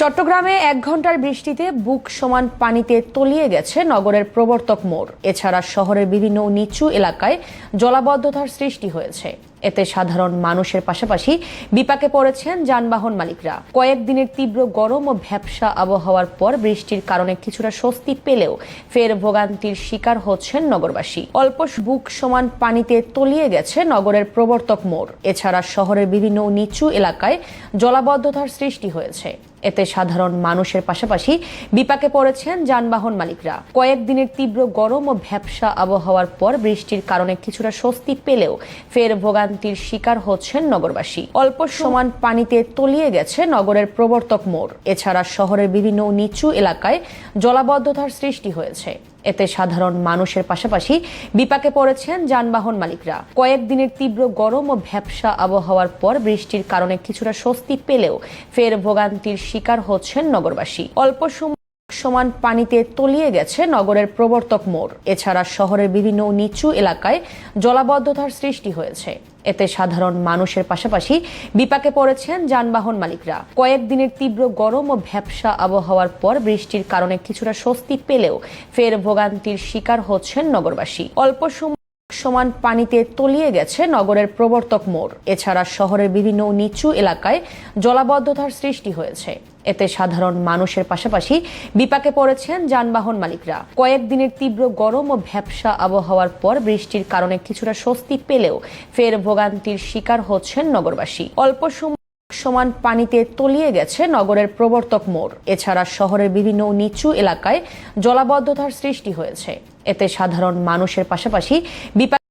চট্টগ্রামে 1 ঘন্টার বৃষ্টিতে বুক সমান পানিতে তলিয়ে গেছে নগরের প্রবর্তক মোড়। এছাড়া শহরের বিভিন্ন নিচু এলাকায় জলাবদ্ধতার সৃষ্টি হয়েছে। এতে সাধারণ মানুষের পাশাপাশি বিপাকে পড়েছেন যানবাহন মালিকরা। কয়েকদিনের তীব্র গরম ও ভ্যাপসা আবহাওয়ার পর বৃষ্টির কারণে কিছুটা স্বস্তি পেলেও ফের ভোগান্তির শিকার হচ্ছেন নগরবাসী। অল্প বুক সমান পানিতে তলিয়ে গেছে নগরের প্রবর্তক মোড়। এছাড়া শহরের বিভিন্ন নিচু এলাকায় জলাবদ্ধতার সৃষ্টি হয়েছে। এতে সাধারণ মানুষের পাশাপাশি বিপাকে পড়েছেন যানবাহন মালিকরা। কয়েকদিনের তীব্র গরম ও ভ্যাপসা আবহাওয়ার পর বৃষ্টির কারণে কিছুটা স্বস্তি পেলেও ফের ভোগান্তির শিকার হচ্ছেন নগরবাসী। অল্প সমান পানিতে তলিয়ে গেছে নগরের প্রবর্তক মোড়। এছাড়া শহরের বিভিন্ন নিচু এলাকায় জলাবদ্ধতার সৃষ্টি হয়েছে। এতে সাধারণ মানুষের পাশাপাশি বিপাকে পড়েছেন যানবাহন মালিকরা। কয়েকদিনের তীব্র গরম ও ভ্যাপসা আবহাওয়ার পর বৃষ্টির কারণে কিছুটা স্বস্তি পেলেও ফের ভোগান্তির শিকার হচ্ছেন নগরবাসী। অল্প সমান পানিতে তলিয়ে গেছে নগরের প্রবর্তক মোড়। এছাড়া শহরের বিভিন্ন নিচু এলাকায় জলাবদ্ধতার সৃষ্টি হয়েছে। এতে সাধারণ মানুষের পাশাপাশি বিপাকে পড়েছেন যানবাহন মালিকরা। কয়েকদিনের তীব্র গরম ও ভ্যাপসা আবহাওয়ার পর বৃষ্টির কারণে কিছুটা স্বস্তি পেলেও ফের ভোগান্তির শিকার হচ্ছেন নগরবাসী। অল্প সমান পানিতে তলিয়ে গেছে নগরের প্রবর্তক মোড়। এছাড়া শহরের বিভিন্ন নিচু এলাকায় জলাবদ্ধতার সৃষ্টি হয়েছে। এতে সাধারণ মানুষের পাশাপাশি বিপাকে পড়েছেন যানবাহন মালিকরা। কয়েকদিনের তীব্র গরম ও ভ্যাপসা আবহাওয়ার পর বৃষ্টির কারণে কিছুটা স্বস্তি পেলেও ফের ভোগান্তির শিকার হচ্ছেন নগরবাসী। অল্প সমান পানিতে তলিয়ে গেছে নগরের প্রবর্তক মোড়। এছাড়া শহরের বিভিন্ন নিচু এলাকায় জলাবদ্ধতার সৃষ্টি হয়েছে। এতে সাধারণ মানুষের পাশাপাশি বিপাকে